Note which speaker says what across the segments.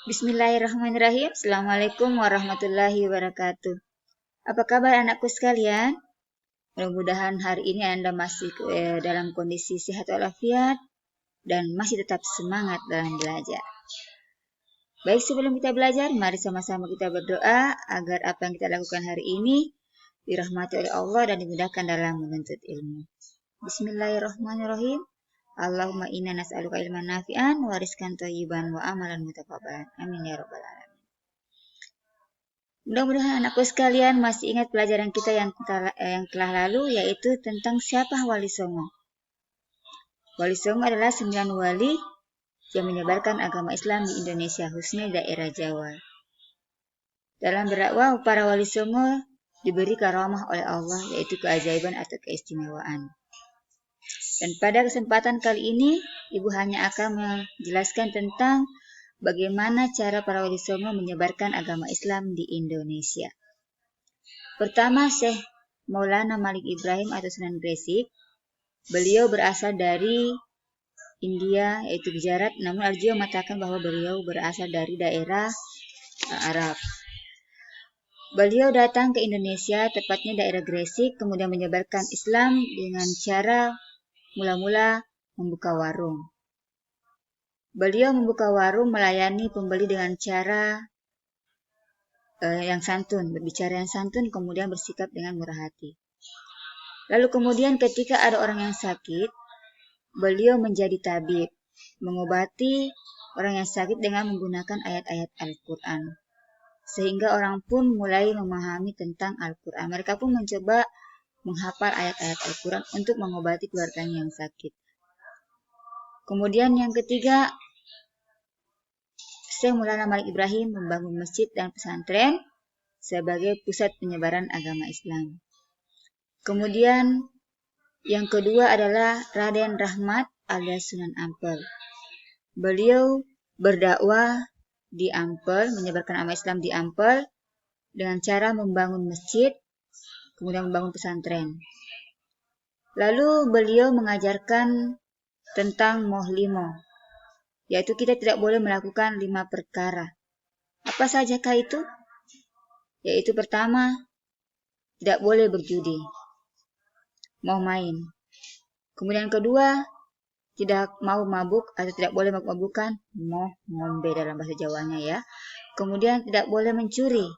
Speaker 1: Bismillahirrahmanirrahim. Assalamualaikum warahmatullahi wabarakatuh. Apa kabar anakku sekalian? Mudah-mudahan hari ini Anda masih dalam kondisi sehat walafiat dan masih tetap semangat dalam belajar. Baik, sebelum kita belajar, mari sama-sama kita berdoa agar apa yang kita lakukan hari ini dirahmati oleh Allah dan dimudahkan dalam menuntut ilmu. Bismillahirrahmanirrahim. Allahumma inna nas'aluka ilman nafi'an wa rizqan thayyiban wa amalan mutaqabbalan. Amin ya rabbal alamin. Mudah-mudahan anakku sekalian masih ingat pelajaran kita yang telah lalu, yaitu tentang siapa Wali Songo. Wali Songo adalah 9 wali yang menyebarkan agama Islam di Indonesia, khususnya daerah Jawa. Dalam berdakwah, para Wali Songo diberi karamah oleh Allah, yaitu keajaiban atau keistimewaan. Dan pada kesempatan kali ini, Ibu hanya akan menjelaskan tentang bagaimana cara para Wali Songo menyebarkan agama Islam di Indonesia. Pertama, Syekh Maulana Malik Ibrahim atau Sunan Gresik. Beliau berasal dari India, yaitu Gujarat, namun ada juga mengatakan bahwa beliau berasal dari daerah Arab. Beliau datang ke Indonesia, tepatnya daerah Gresik, kemudian menyebarkan Islam dengan cara mula-mula membuka warung. Beliau membuka warung melayani pembeli dengan cara yang santun, berbicara yang santun, kemudian bersikap dengan murah hati. Lalu kemudian ketika ada orang yang sakit, beliau menjadi tabib, mengobati orang yang sakit dengan menggunakan ayat-ayat Al-Quran. Sehingga orang pun mulai memahami tentang Al-Quran. Mereka pun mencoba menghafal ayat-ayat Al-Quran untuk mengobati keluarganya yang sakit. Kemudian yang ketiga, Syekh Maulana Malik Ibrahim membangun masjid dan pesantren sebagai pusat penyebaran agama Islam. Kemudian yang kedua adalah Raden Rahmat alias Sunan Ampel. Beliau berdakwah di Ampel, menyebarkan agama Islam di Ampel dengan cara membangun masjid, kemudian membangun pesantren. Lalu beliau mengajarkan tentang Moh Limo, yaitu kita tidak boleh melakukan 5 perkara. Apa sajakah itu? Yaitu pertama, tidak boleh berjudi, mau main. Kemudian kedua, tidak mau mabuk atau tidak boleh mabuk-mabukan, mau ngombe dalam bahasa Jawanya ya. Kemudian tidak boleh mencuri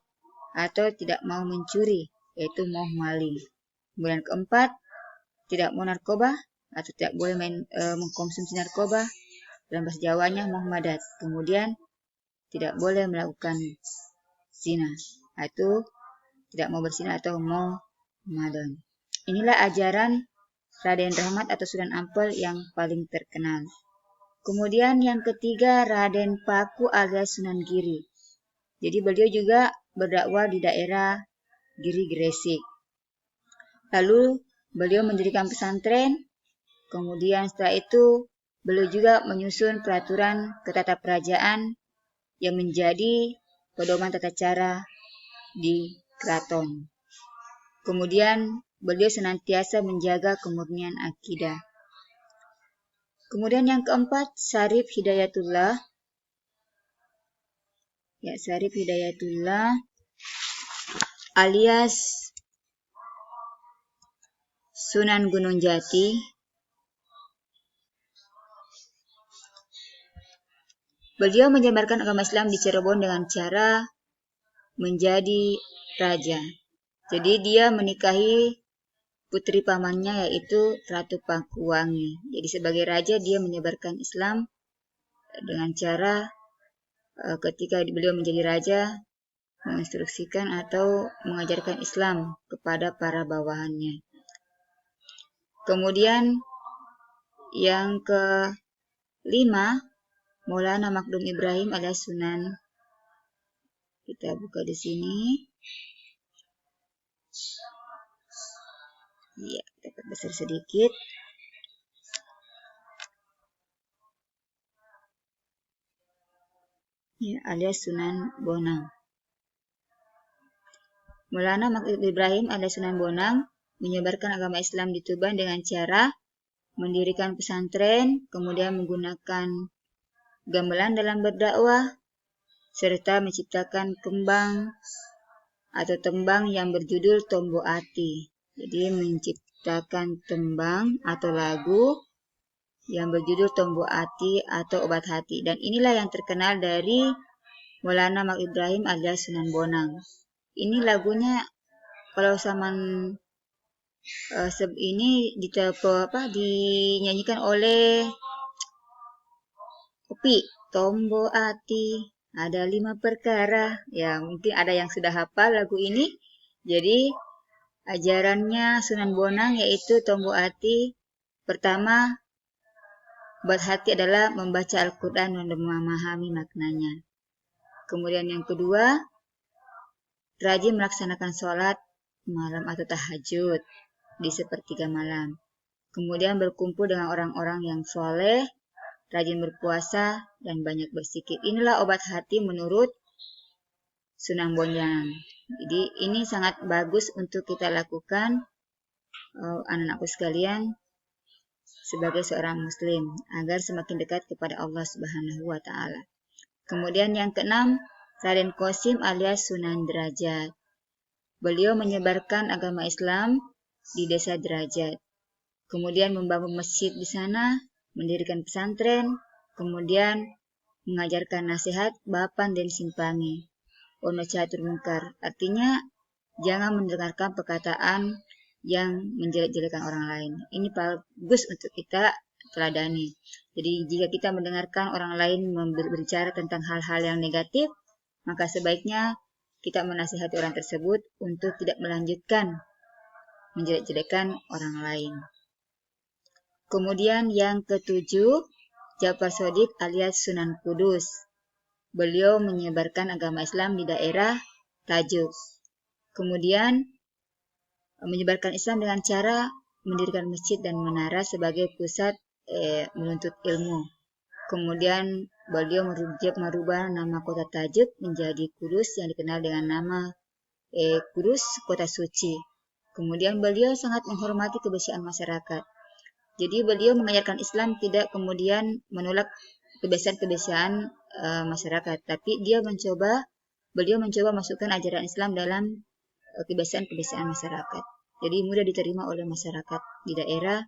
Speaker 1: atau tidak mau mencuri, yaitu mau maling. Kemudian keempat, tidak mau narkoba atau tidak boleh mengkonsumsi narkoba, dalam bahasa Jawanya Muhammadat. Kemudian tidak boleh melakukan zina, atau tidak mau berzina atau mau madon. Inilah ajaran Raden Rahmat atau Sunan Ampel yang paling terkenal. Kemudian yang ketiga, Raden Paku alias Sunan Giri. Jadi beliau juga berdakwah di daerah Giri Gresik. Lalu beliau mendirikan pesantren. Kemudian setelah itu beliau juga menyusun peraturan ketataprajaraan yang menjadi pedoman tata cara di keraton. Kemudian beliau senantiasa menjaga kemurnian akidah. Kemudian yang keempat, Syarif Hidayatullah. Ya, Syarif Hidayatullah alias Sunan Gunung Jati. Beliau menyebarkan agama Islam di Cirebon dengan cara menjadi raja. Jadi dia menikahi putri pamannya, yaitu Ratu Pakuwangi. Jadi sebagai raja dia menyebarkan Islam dengan cara ketika beliau menjadi raja menginstruksikan atau mengajarkan Islam kepada para bawahannya. Kemudian yang kelima, Maulana Makdum Ibrahim alias Sunan. Kita buka di sini. Ya, dapat besar sedikit. Ya, alias Sunan Bonang. Maulana Makdum Ibrahim alias Sunan Bonang menyebarkan agama Islam di Tuban dengan cara mendirikan pesantren, kemudian menggunakan gamelan dalam berdakwah, serta menciptakan kembang atau tembang yang berjudul Tombo Ati. Jadi menciptakan tembang atau lagu yang berjudul Tombo Ati atau Obat Hati. Dan inilah yang terkenal dari Maulana Mak Ibrahim alias Sunan Bonang. Ini lagunya kalau zaman ini dinyanyikan oleh Opi. Tombo Ati ada 5 perkara. Ya, mungkin ada yang sudah hafal lagu ini. Jadi, ajarannya Sunan Bonang yaitu Tombo Ati. Pertama, obat hati adalah membaca Al-Quran dan memahami maknanya. Kemudian yang kedua, rajin melaksanakan sholat malam atau tahajud di sepertiga malam. Kemudian berkumpul dengan orang-orang yang soleh, rajin berpuasa, dan banyak berzikir. Inilah obat hati menurut Sunan Bonang. Jadi ini sangat bagus untuk kita lakukan, anak-anakku sekalian, sebagai seorang muslim, agar semakin dekat kepada Allah Subhanahu wa Ta'ala. Kemudian yang keenam, Raden Qasim alias Sunan Derajat. Beliau menyebarkan agama Islam di desa Derajat. Kemudian membangun masjid di sana, mendirikan pesantren, kemudian mengajarkan nasihat Bapan dan Simpangi, Ono Catur Mungkar. Artinya, jangan mendengarkan perkataan yang menjelek-jelekan orang lain. Ini bagus untuk kita teladani. Jadi, jika kita mendengarkan orang lain berbicara tentang hal-hal yang negatif, maka sebaiknya kita menasihati orang tersebut untuk tidak melanjutkan menjelek-jelekan orang lain. Kemudian yang ketujuh, Ja'far Shodiq alias Sunan Kudus. Beliau menyebarkan agama Islam di daerah Tajuk. Kemudian menyebarkan Islam dengan cara mendirikan masjid dan menara sebagai pusat menuntut ilmu. Kemudian beliau merubah nama kota Tajuk menjadi Kudus yang dikenal dengan nama Kudus Kota Suci. Kemudian beliau sangat menghormati kebersihan masyarakat. Jadi beliau mengajarkan Islam tidak kemudian menolak kebiasaan-kebiasaan masyarakat, tapi beliau mencoba masukkan ajaran Islam dalam kebiasaan-kebiasaan masyarakat. Jadi mudah diterima oleh masyarakat di daerah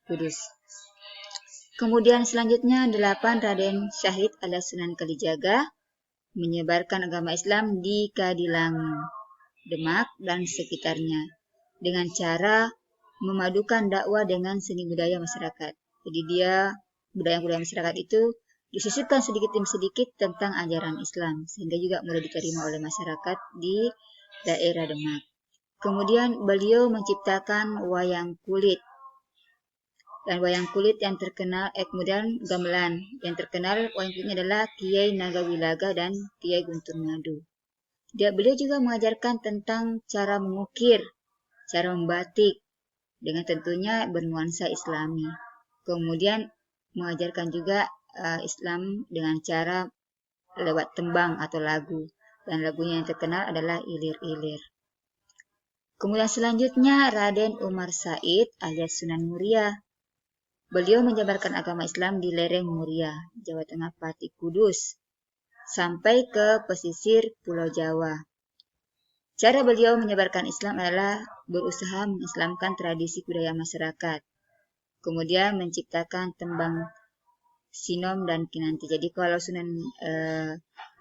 Speaker 1: Kudus. Kemudian selanjutnya 8, Raden Syahid alias Sunan Kalijaga menyebarkan agama Islam di Kadilangu, Demak dan sekitarnya dengan cara memadukan dakwah dengan seni budaya masyarakat. Jadi dia budaya-budaya masyarakat itu disisipkan sedikit demi sedikit tentang ajaran Islam sehingga juga mudah diterima oleh masyarakat di daerah Demak. Kemudian beliau menciptakan wayang kulit. Dan wayang kulit yang terkenal, kemudian gamelan yang terkenal wayang kulitnya adalah Kiai Nagawilaga dan Kiai Guntur Madu. Beliau juga mengajarkan tentang cara mengukir, cara membatik, dengan tentunya bernuansa Islami. Kemudian mengajarkan juga Islam dengan cara lewat tembang atau lagu. Dan lagunya yang terkenal adalah Ilir-Ilir. Kemudian selanjutnya Raden Umar Said alias Sunan Muria. Beliau menyebarkan agama Islam di lereng Muria, Jawa Tengah Pati Kudus, sampai ke pesisir Pulau Jawa. Cara beliau menyebarkan Islam adalah berusaha mengislamkan tradisi budaya masyarakat. Kemudian menciptakan tembang Sinom dan Kinanti. Jadi kalau Sunan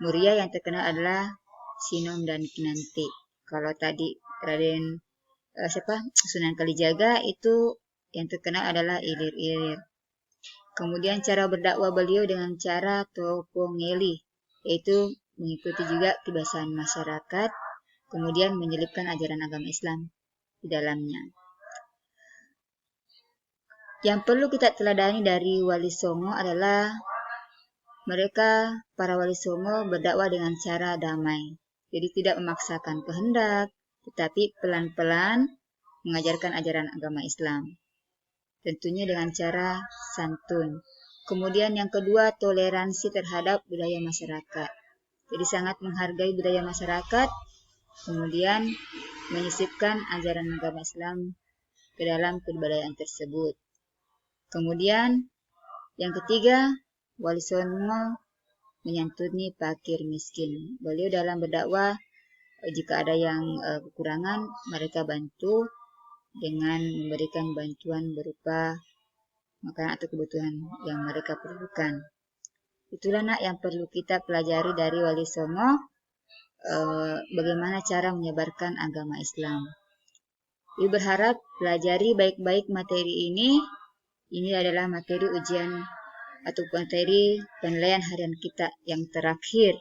Speaker 1: Muria yang terkenal adalah Sinom dan Kinanti. Kalau tadi Raden Sunan Kalijaga itu yang terkenal adalah Ilir-Ilir. Kemudian cara berdakwah beliau dengan cara topongeli, yaitu mengikuti juga kebiasaan masyarakat, kemudian menyelipkan ajaran agama Islam di dalamnya. Yang perlu kita teladani dari Wali Songo adalah mereka, para Wali Songo, berdakwah dengan cara damai. Jadi tidak memaksakan kehendak, tetapi pelan-pelan mengajarkan ajaran agama Islam. Tentunya dengan cara santun. Kemudian yang kedua, toleransi terhadap budaya masyarakat. Jadi sangat menghargai budaya masyarakat, kemudian menyisipkan ajaran agama Islam ke dalam kebudayaan tersebut. Kemudian yang ketiga, Wali Songo menyantuni fakir miskin. Beliau dalam berdakwah, jika ada yang kekurangan, mereka bantu dengan memberikan bantuan berupa makanan atau kebutuhan yang mereka perlukan. Itulah nak yang perlu kita pelajari dari Wali Songo, bagaimana cara menyebarkan agama Islam. Ibu berharap pelajari baik-baik materi ini. Ini adalah materi ujian atau materi penilaian harian kita yang terakhir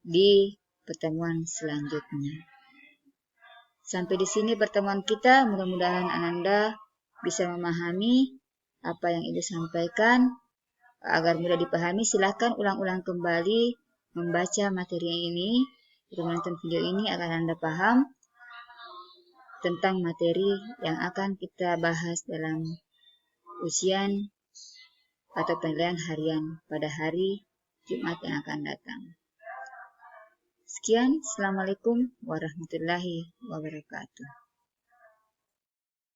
Speaker 1: di pertemuan selanjutnya. Sampai di sini pertemuan kita. Mudah-mudahan Ananda bisa memahami apa yang Ibu sampaikan. Agar mudah dipahami, silakan ulang-ulang kembali membaca materi ini, menonton video ini agar Anda paham tentang materi yang akan kita bahas dalam ujian atau penilaian harian pada hari Jumat yang akan datang. Sekian, Assalamualaikum warahmatullahi wabarakatuh.